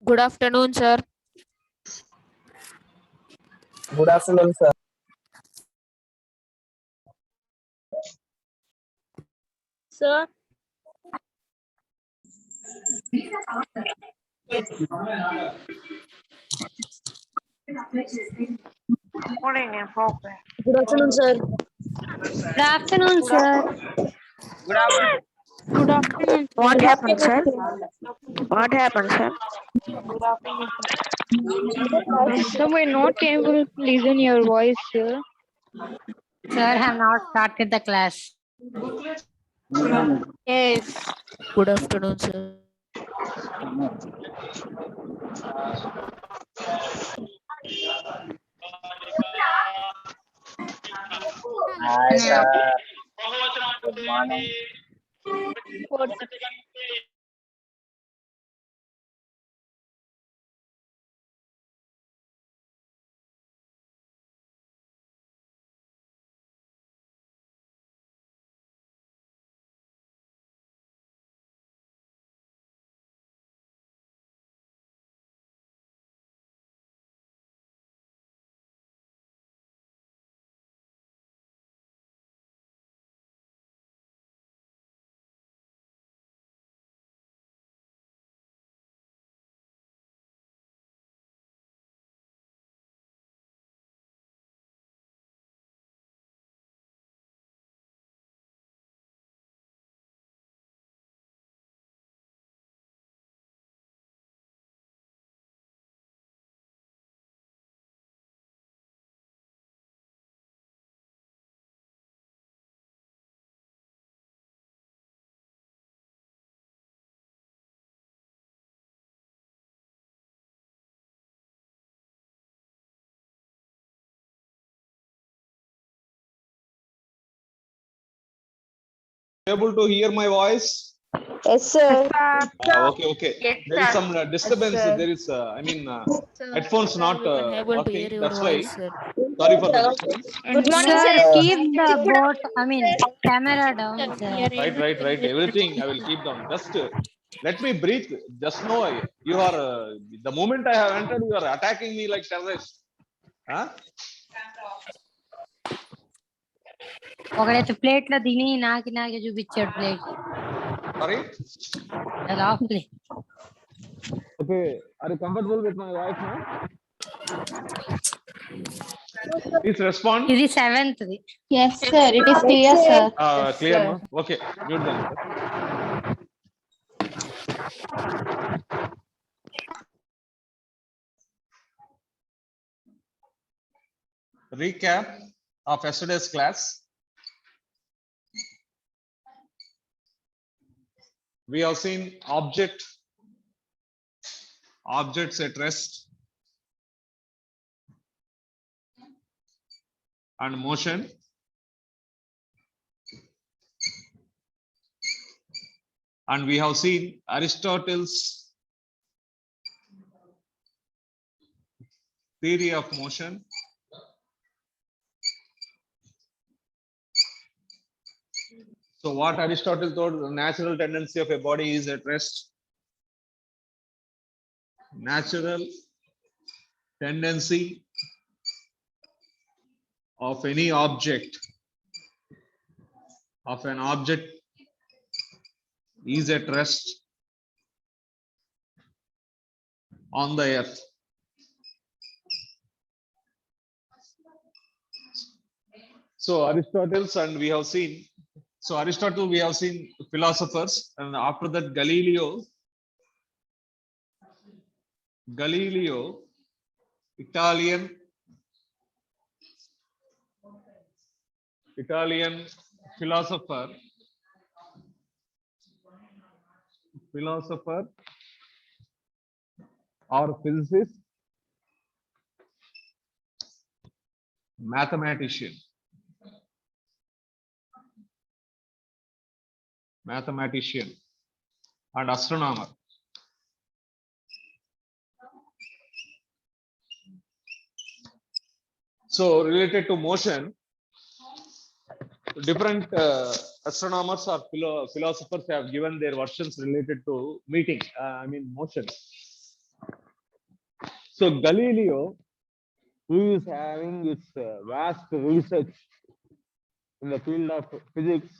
Good afternoon, sir. Good afternoon, sir. Sir. Good afternoon, sir. Good afternoon, sir. Good afternoon. Good afternoon. What happened, sir? What happened, sir? Sir, we're not able to listen your voice, sir. Sir, have not started the class. Yes. Good afternoon, sir. Hi, sir. Good morning. Able to hear my voice? Yes, sir. Okay. There is some disturbance. sir. There is, headphones not We can able to hear working. your That's why. voice, sir. Sorry for the disturbance. Good morning, Sir, sir. keep the camera down, sir. Right. Everything I will keep down. Just let me breathe. Just know you are. The moment I have entered, you are attacking me like terrorist. Huh? ఒకడైతే plate లో తిని నాకి చూపించాడు plate Sorry. Half plate. Okay. Are you comfortable with my voice now? Please respond. ఇది 7th the. Yes, sir. It is clear, sir. Clear, no? Okay. Mute them. Recap of yesterday's class. We have seen objects at rest and motion. And we have seen Aristotle's theory of motion. So what Aristotle thought the natural tendency of a body is at rest. Natural tendency of any object, is at rest on the earth. So Aristotle we have seen philosophers, and after that Galileo, Italian philosopher or physicist, mathematician, and astronomer. So related to motion, different astronomers or philosophers have given their versions related to meeting, motion. So Galileo, who is having its vast research in the field of physics,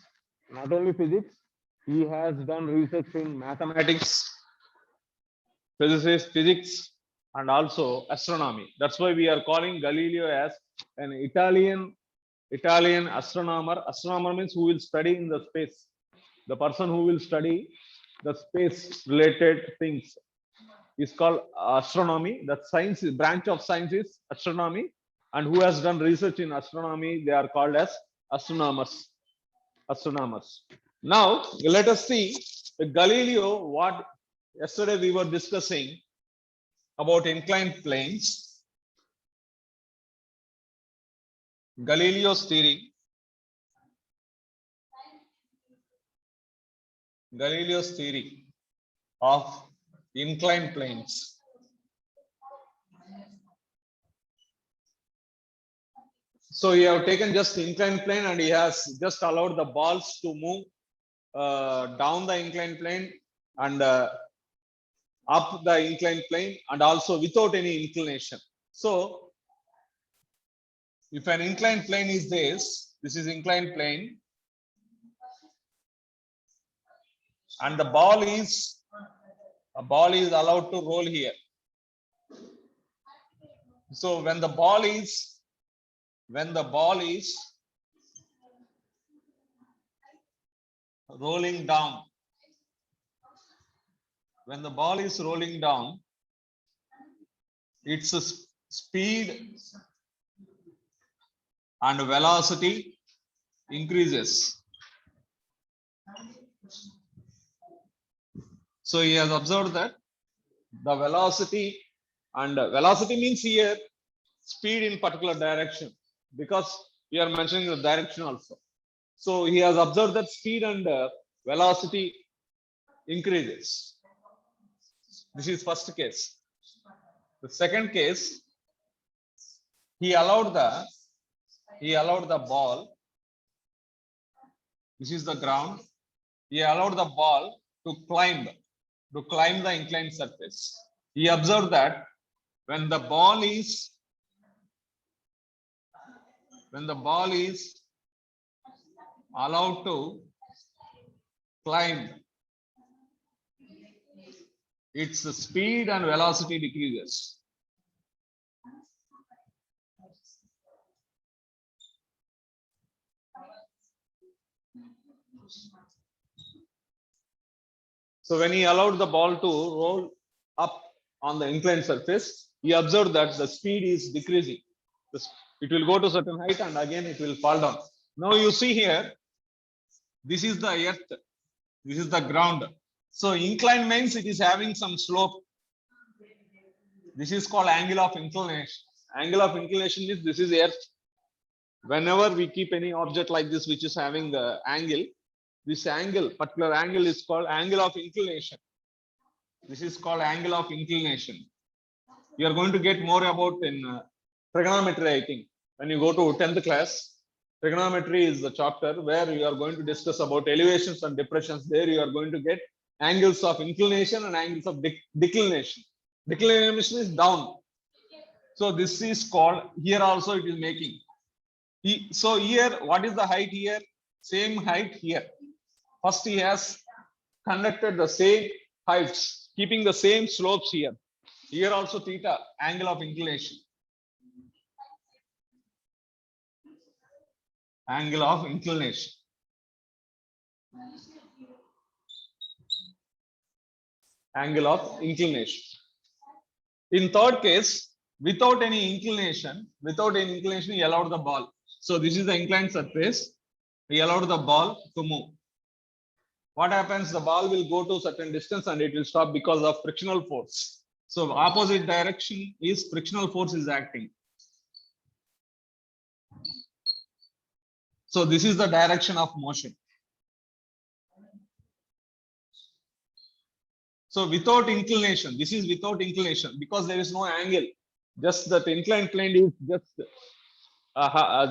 not only physics, he has done research in mathematics, physics, and also astronomy. That's why we are calling Galileo as an Italian astronomer. Astronomer means who will study in the space. The person who will study the space related things is called astronomy. That science branch of science is astronomy, and who has done research in astronomy, they are called as astronomers. Now let us see Galileo. What yesterday we were discussing about inclined planes. Galileo's theory of inclined planes. So he have taken just inclined plane and he has just allowed the balls to move down the inclined plane and up the inclined plane, and also without any inclination. So if an inclined plane is this is inclined plane, and the ball is allowed to roll here. So when the ball is rolling down, its speed and velocity increases. So he has observed that the velocity means here speed in particular direction, because we are mentioning the direction also. So he has observed that speed and velocity increases. This is first case. The second case, he allowed the ball. This is the ground. He allowed the ball to climb the inclined surface. He observed that when the ball is allowed to climb, its speed and velocity decreases. So when he allowed the ball to roll up on the inclined surface, he observed that the speed is decreasing. It will go to certain height and again it will fall down. Now you see here, this is the earth, this is the ground. So inclined means it is having some slope. This is called angle of inclination. Angle of inclination is, this is earth. Whenever we keep any object like this which is having the angle, this angle, particular angle, is called angle of inclination. This is called angle of inclination. You are going to get more about in trigonometry, I think. When you go to 10th class, trigonometry is the chapter where you are going to discuss about elevations and depressions. There you are going to get angles of inclination and angles of declination. Declination is down. So this is called, here also it is making. So here, what is the height here? Same height here. First he has conducted the same heights, keeping the same slopes here. Here also theta, angle of inclination. Angle of inclination. Angle of inclination. In third case, without any inclination, he allowed the ball. So this is the inclined surface. He allowed the ball to move. What happens? The ball will go to a certain distance and it will stop because of frictional force. So opposite direction is frictional force is acting. So this is the direction of motion. So without inclination, this is without inclination because there is no angle. Just that inclined plane is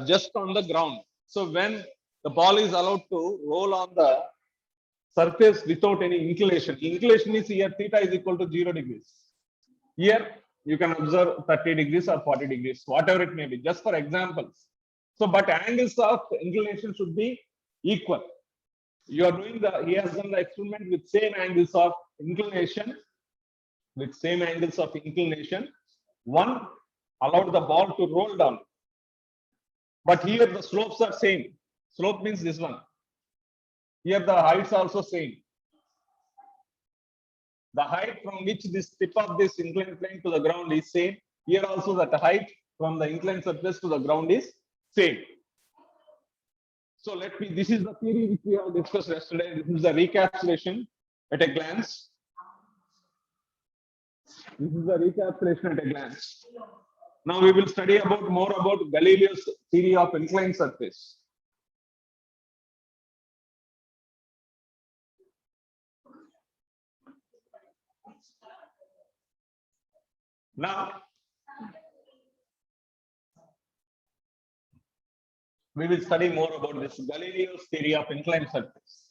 just on the ground. So when the ball is allowed to roll on the surface without any inclination. Inclination is here theta is equal to 0 degrees. Here you can observe 30 degrees or 40 degrees, whatever it may be, just for examples. So, but angles of inclination should be equal. You are doing he has done the experiment with same angles of inclination, One allowed the ball to roll down. But here the slopes are same. Slope means this one. Here the heights also same. The height from which this tip of this inclined plane to the ground is same. Here also that height from the inclined surface to the ground is same. So this is the theory which we have discussed yesterday. This is the recapitulation at a glance. Now we will study more about Galileo's theory of inclined surface. Now we will study more about this Galileo's theory of inclined surface.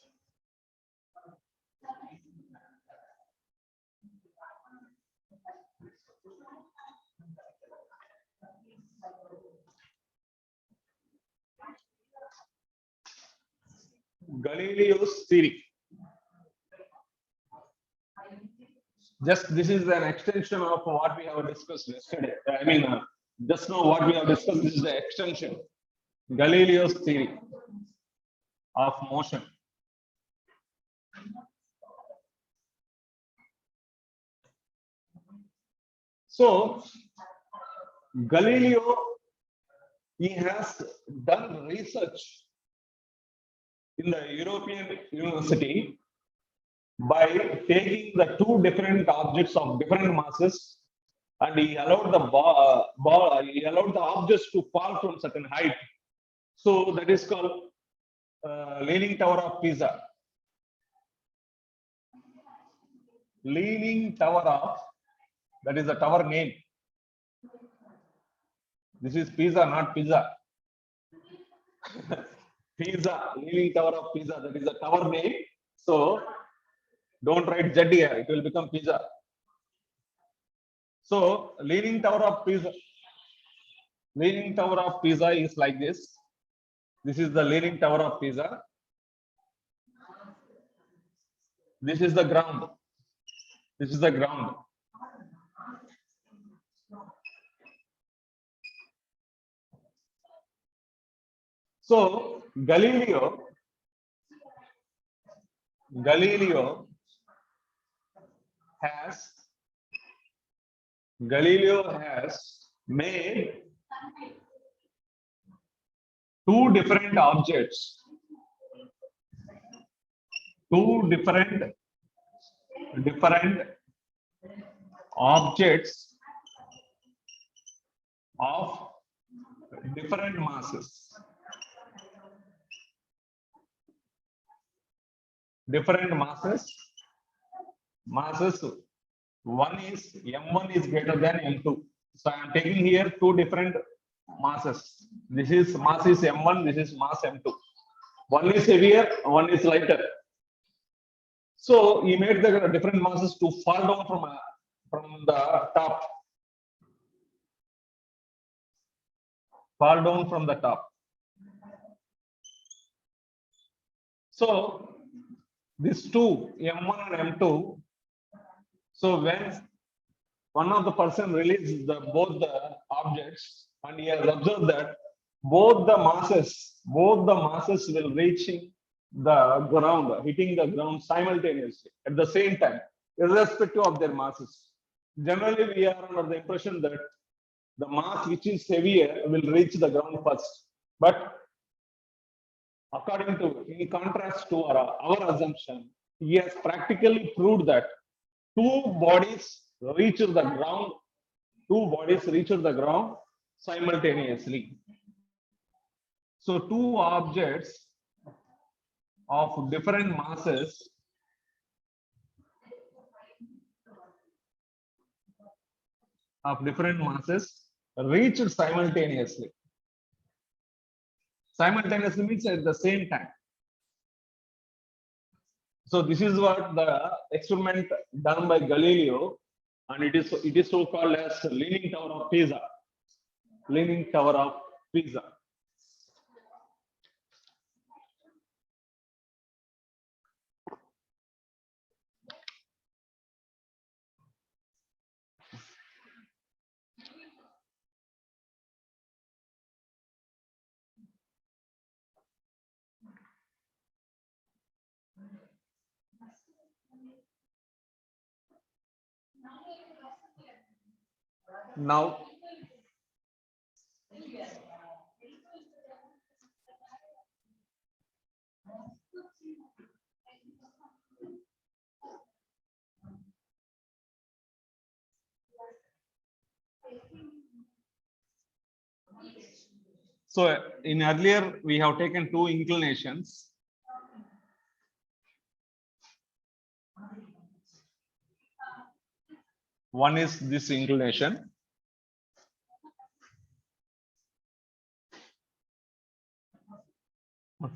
Galileo's theory. Just this is an extension of what we have discussed yesterday. Just now what we have discussed, this is the extension. Galileo's theory of motion. So Galileo, he has done research in the European University by taking the two different objects of different masses, and he allowed the objects to fall from certain height. So that is called Leaning Tower of Pisa. Leaning Tower of, that is the tower name. This is Pisa, not Pizza. Pisa, Leaning Tower of Pisa, that is the tower name. So don't write Z here, it will become Pisa. So Leaning Tower of Pisa. Leaning Tower of Pisa is like this. This is the Leaning Tower of Pisa. This is the ground. This is the ground. So Galileo has made two different objects of different masses. One is M1 is greater than M2. So I am taking here two different masses. This is mass is M1, this is mass M2. One is heavier, one is lighter. So he made the different masses to fall down from the top. Fall down from the top. So these two, M1 and M2, so when one of the person releases both the objects, and he has observed that both the masses will reaching the ground, hitting the ground simultaneously at the same time, irrespective of their masses. Generally, we are under the impression that the mass which is heavier will reach the ground first. But in contrast to our assumption, he has practically proved that two bodies reach the ground simultaneously. So two objects of different masses reached simultaneously. Simultaneously means at the same time. So this is what the experiment done by Galileo, and it is so called as Leaning Tower of Pisa. Leaning Tower of Pisa. Now, so in earlier we have taken two inclinations. One is this inclination.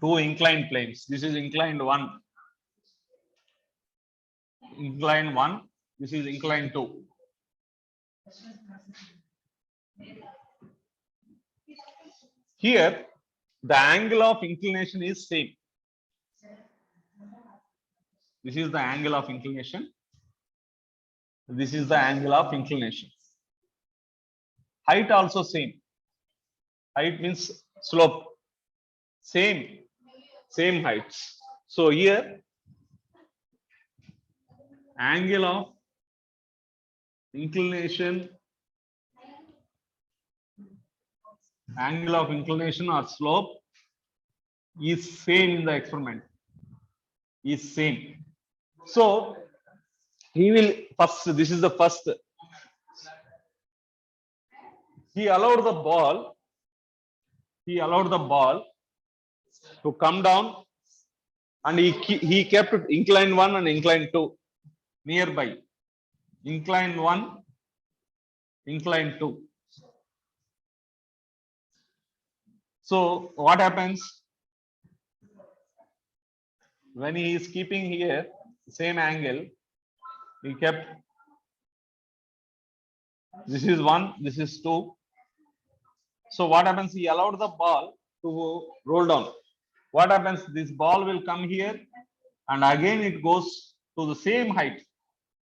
Two inclined planes. This is inclined one. Incline one. This is inclined two. Here, the angle of inclination is same. This is the angle of inclination. This is the angle of inclination. Height also same. Height means slope. Same heights. So here, angle of inclination, or slope is same in the experiment. Is same. So he will first. This is the first. He allowed the ball. He allowed the ball to come down, and he kept incline one and incline two nearby. Incline one, incline two. So what happens when he is keeping here same angle? He kept this is one, this is two. So what happens? He allowed the ball to roll down. What happens? This ball will come here, and again it goes to the same height.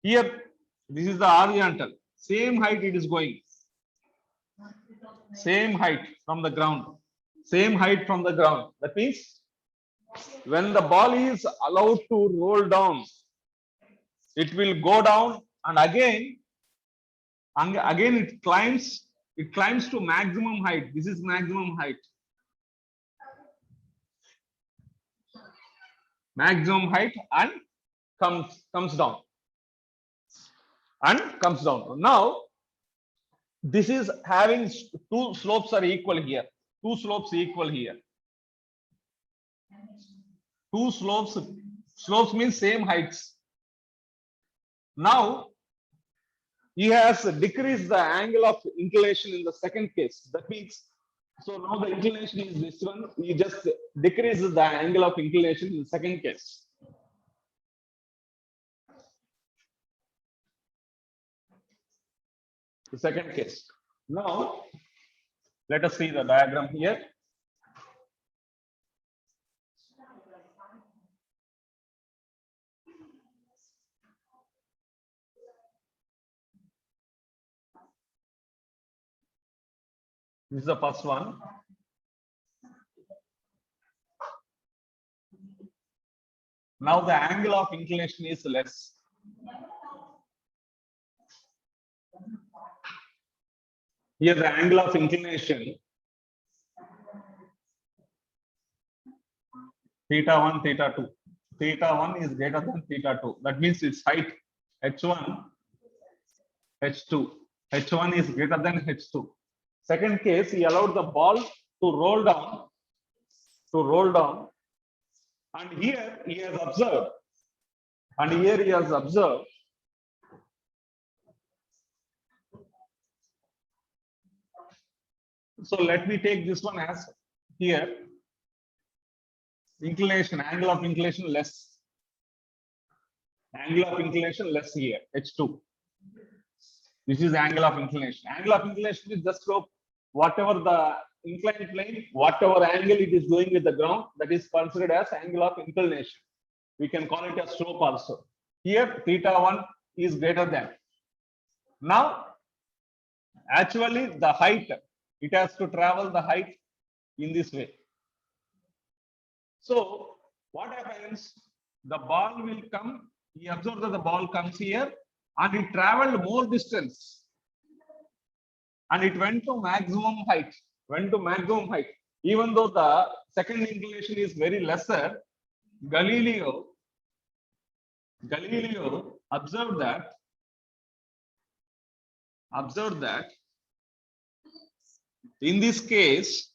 Here, this is the horizontal. Same height it is going. Same height from the ground. Same height from the ground. That means when the ball is allowed to roll down, it will go down, and again it climbs. It climbs to maximum height. This is maximum height. Maximum height, and comes down. And comes down. Now, this is having two slopes are equal here. Two slopes equal here. Two slopes means same heights. Now, he has decreased the angle of inclination in the second case. That means, so now the inclination is this one. He just decreases the angle of inclination in the second case. The second case. Now, let us see the diagram here. This is the first one. Now the angle of inclination is less. Here the angle of inclination theta 1, theta 2. Theta 1 is greater than theta 2. That means its height h1, h2. h1 is greater than h2. Second case, he allowed the ball to roll down, and here he has observed, so let me take this one as here. inclination, angle of inclination less. Angle of inclination less here, H2. This is angle of inclination. Angle of inclination is the slope. Whatever the inclined plane, whatever angle it is going with the ground, that is considered as angle of inclination. We can call it a slope also. Here, theta1 is greater than. Now, actually, the height, it has to travel the height in this way. So, what happens? The ball will come. He observed that the ball comes here and it traveled more distance. And it went to maximum height. Even though the second inclination is very lesser, Galileo observed that in this case,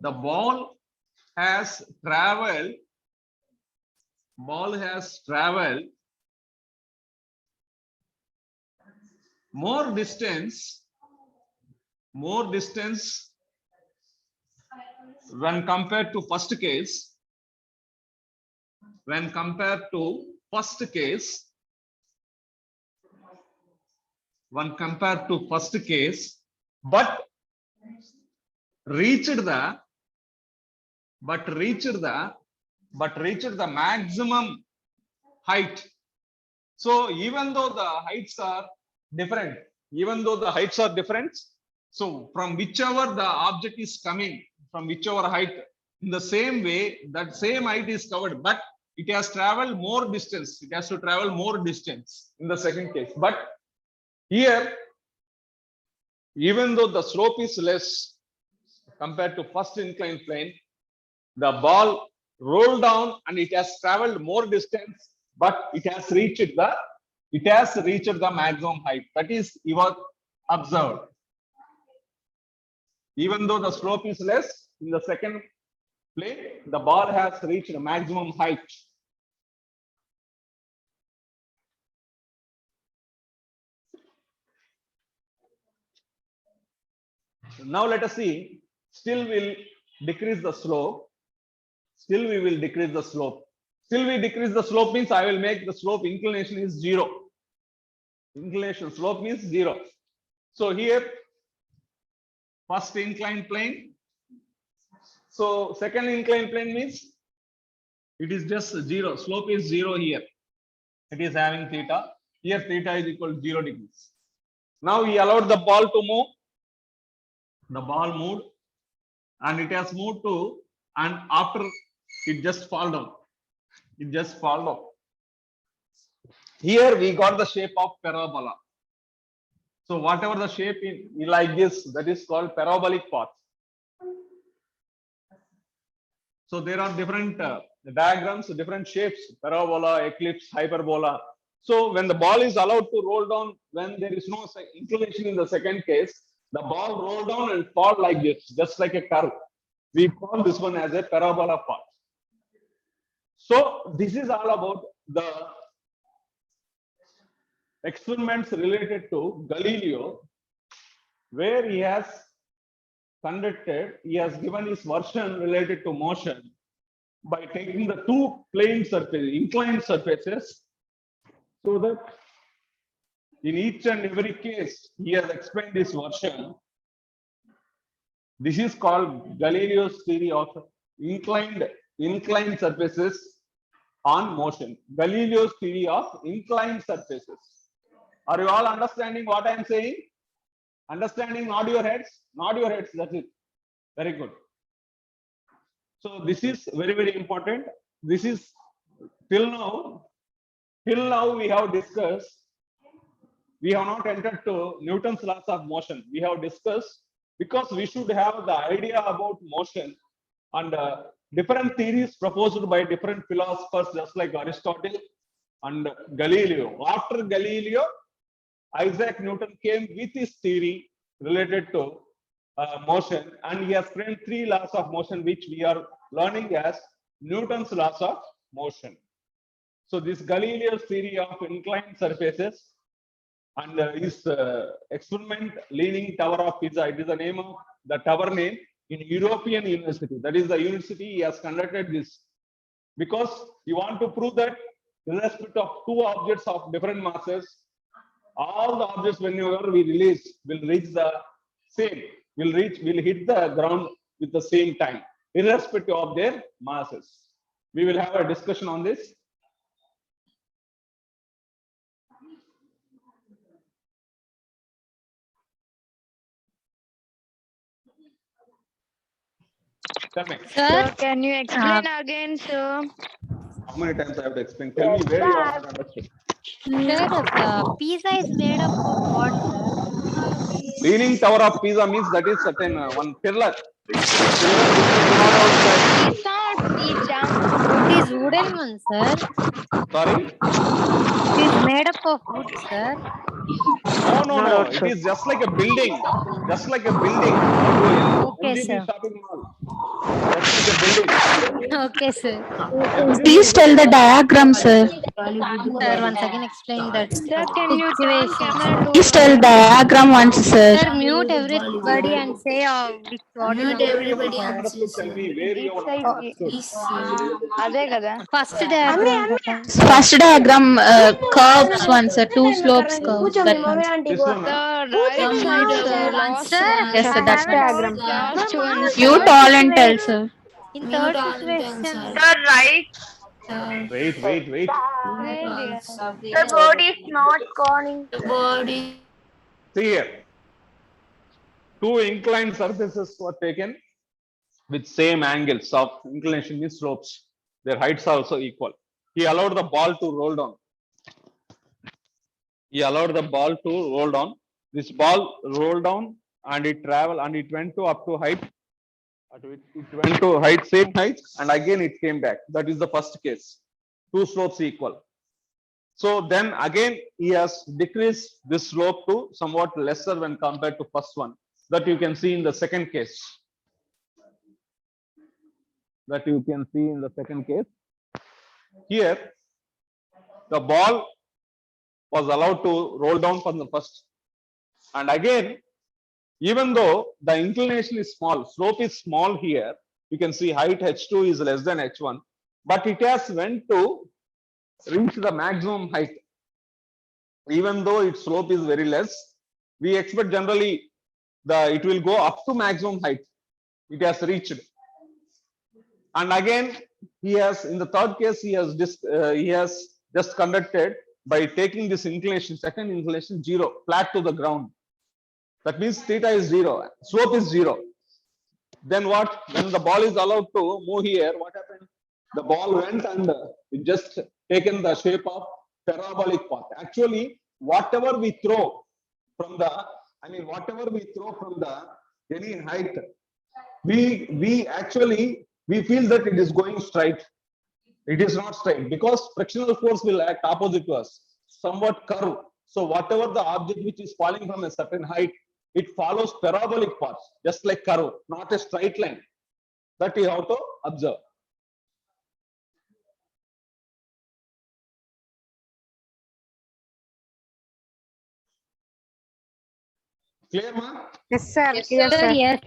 the ball has traveled more distance when compared to first case. But reached the maximum height. So even though the heights are different, so from whichever the object is coming, from whichever height, in the same way, that same height is covered, but it has traveled more distance. It has to travel more distance in the second case. But here, even though the slope is less compared to first inclined plane, the ball rolled down and it has traveled more distance, but it has reached the maximum height. That is what observed. Even though the slope is less in the second plane, the ball has reached the maximum height. Now let us see. Still we will decrease the slope. Still we decrease the slope means I will make the slope inclination is 0. Inclination slope means 0. So here, first inclined plane. So second inclined plane means it is just 0. Slope is 0 here. It is having theta. Here theta is equal to 0 degrees. Now we allowed the ball to move. The ball moved and it has moved to, and after it just fall down. Here we got the shape of parabola. So whatever the shape is like this, that is called parabolic path. So there are different diagrams, different shapes: parabola, ellipse, hyperbola. So when the ball is allowed to roll down, when there is no inclination in the second case, the ball roll down and fall like this, just like a curve. We call this one as a parabola path. So this is all about the experiments related to Galileo, where he has given his version related to motion by taking the two inclined surfaces, so that in each and every case he has explained his version. This is called Galileo's theory of inclined surfaces on motion. Galileo's theory of inclined surfaces. Are you all understanding what I am saying? Understanding? Nod your heads. That's it. Very good. So this is very, very important. This is till now we have discussed. We have not entered to Newton's laws of motion. We have discussed, because we should have the idea about motion, and different theories proposed by different philosophers, just like Aristotle and Galileo. After Galileo, Isaac Newton came with his theory related to motion, and he has framed 3 laws of motion, which we are learning as Newton's laws of motion. So this Galileo's theory of inclined surfaces and his experiment, Leaning Tower of Pisa, it is the name of the tower name. in European university. That is the university he has conducted this because he want to prove that irrespective of two objects of different masses, all the objects whenever we release will reach the same, will hit the ground with the same time, irrespective of their masses. We will have a discussion on this. Tell me, Sir, can you explain again, sir? how many times I have to explain? Tell me where you have not understood. Sir, pizza is made up of what, sir? Leaning Tower of Pisa means that is certain one pillar. It's not pizza. It is wooden one, sir. Sorry? It is made up of wood, sir. No. It is just like a building. Just like a building. Okay, MGP sir. shopping mall. Just like a building. Okay, sir. Please tell the diagram, sir. Sir, once again explain that Sir, can you turn situation. camera Please to tell diagram once, sir. Sir, mute everybody and say which what is everybody sir. Understood, tell me where you have not understood. అదే కదా First diagram. First diagram, curves one, sir. Two slopes curves. That one. This one. the right side last Sir, Yes, sir, that's I have right. last one You tall and tell, sir. in third situation. Wait. The board is not calling. See here. Two inclined surfaces were taken with same angles of inclination means slopes. Their heights are also equal. He allowed the ball to roll down. This ball rolled down and it traveled and it went to up to height. It went to height, same height, and again it came back. That is the first case. Two slopes equal. So then again he has decreased this slope to somewhat lesser when compared to first one. That you can see in the second case. Here, the ball was allowed to roll down from the first. And again, even though the inclination is small, slope is small here, you can see height h2 is less than h1, but it has went to reach the maximum height. Even though its slope is very less, we expect generally it will go up to maximum height. It has reached. And again, he has, in the third case, he has just conducted by taking this inclination, second inclination 0, flat to the ground. That means theta is 0, slope is 0. Then what? When the ball is allowed to move here, what happened? The ball went and it just taken the shape of parabolic path. Actually, whatever we throw from any height, we feel that it is going straight. It is not straight because frictional force will act opposite to us, somewhat curve. So whatever the object which is falling from a certain height, it follows parabolic path, just like curve, not a straight line. That you have to observe. Clear, ma? Yes, sir. Yes.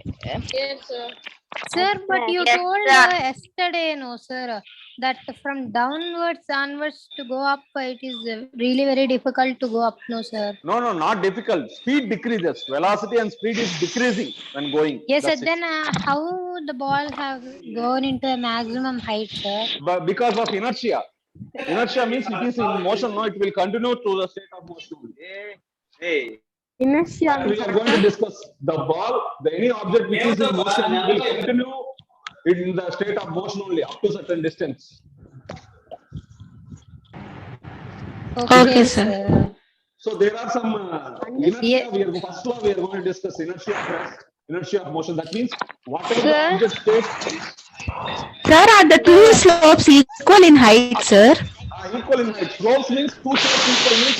Sir, but you told yesterday, no, sir, that from downwards onwards to go up, it is really very difficult to go up, no, sir. No, not difficult. Speed decreases. Velocity and speed is decreasing when going. Yes, sir. That's it. Then how the ball have gone into a maximum height, sir? But because of inertia. Inertia means it is in motion. No, it will continue to the state of motion. Inertia. We are going to discuss the ball, any object which is in motion will continue in the state of motion only up to certain distance. Okay, sir. So there are some inertia. First law we are going to discuss inertia of rest, inertia of motion. That means whatever the object states Sir, are the two slopes equal in height, sir? are equal in height. Slopes means two slopes equal means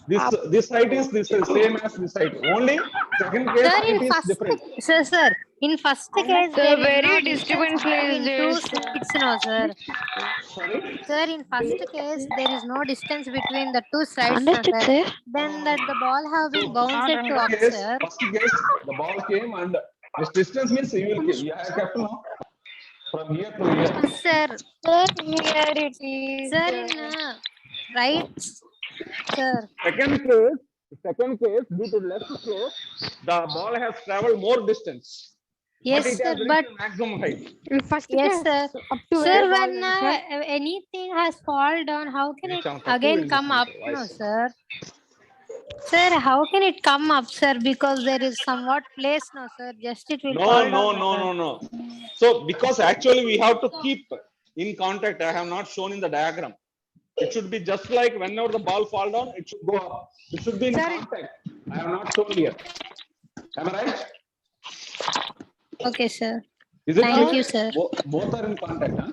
Sir, this height is same as this height. Only second case Sir, it in is first, different. sir, in first case, Sir, there is very no disturbance distance between two is there. sides, no, sir. Sorry. Sir, in first case, there is no distance between the two sides, no, Understood, sir. sir. Then that the ball have been bounced to up, First case, sir. the ball came and This distance means you have kept now from here to here. Sir, Here it is. sir, in right, sir. Second case, due to left slope, the ball has traveled more distance. Yes, but it sir, has reached but the maximum height. First yes, case, sir. up to Sir, where when ball went, sir? anything has fallen down, how can it Reach on again top come to up? it. No, sir. Sir, how can it come up, sir? Because there is somewhat place, no, sir. Just it will fall down. No. So because actually we have to keep in contact. I have not shown in the diagram. It should be just like whenever the ball fall down, it should go up. It should be in contact. I have not shown here. Am I right? Okay, sir. Is it Thank clear? you, sir. Both are in contact, huh?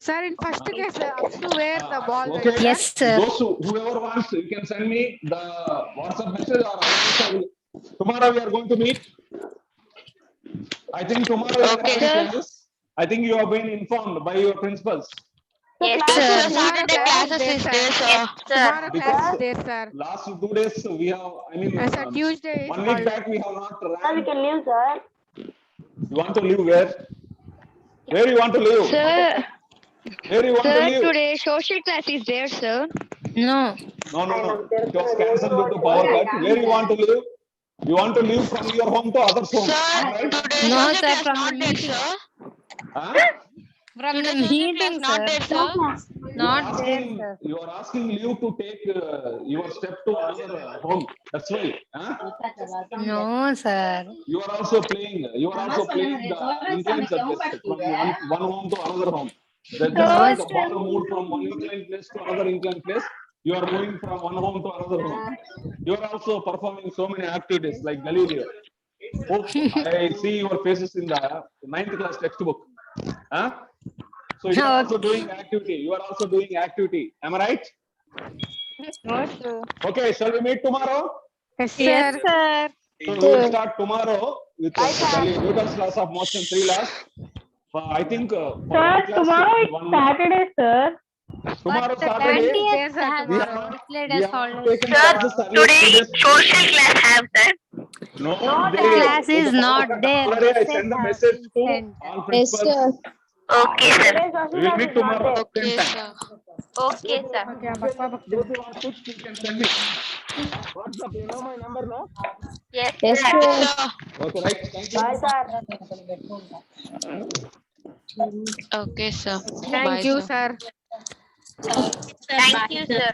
Sir, in first case, up to where the ball Okay. went, Yes, sir. Those whoever wants, you can send me the WhatsApp message or otherwise I will. Tomorrow we are going to meet. I think tomorrow we are having classes. I think you have been informed by your principals. Yes, sir. Saturday classes is there, sir. Tomorrow Because class is there, sir. last 2 days we have, Sir, Tuesday is 1 week holiday. back we have not we ran. can leave, sir. You want to live where? Where you want to live? Sir, Where you want to live? today social class is there, sir. No. No. It was cancelled due to power cut. Where you want to live? You want to live from your home to others' home. Right? No, sir. From the meeting. Huh? From the meeting, sir. Not there, sir. You are asking leave to take your step to another home. That's why. Huh? No, sir. You are also playing the incline subject from one home to another home. Just like the ball moved from one inclined place to another inclined place, you are moving from one home to another home. You are also performing so many activities like Galileo. Oh, I see your faces in the 9th class textbook. Huh? So you are also doing activity. You are also doing activity. Am I right? Okay, shall we meet tomorrow? Yes, sir. Yes, sir. So we will start tomorrow with Newton's laws of motion, 3 laws. I think Saturday, sir. tomorrow But the Saturday 20th sir, has we have not declared we as have not holiday. taken classes earlier 2 days. Social class have, sir. No, The class is not there. Already I Message sent the has message been to sent. all principals. Okay, sir. We will meet tomorrow. Okay, Same time. sir. Okay, sir. Those who want to, you can send me. WhatsApp, you know my number now? Yes, sir. Okay, right. Thank you. Bye, sir. Okay, sir. Thank Bye, you, sir. sir. Thank you, sir.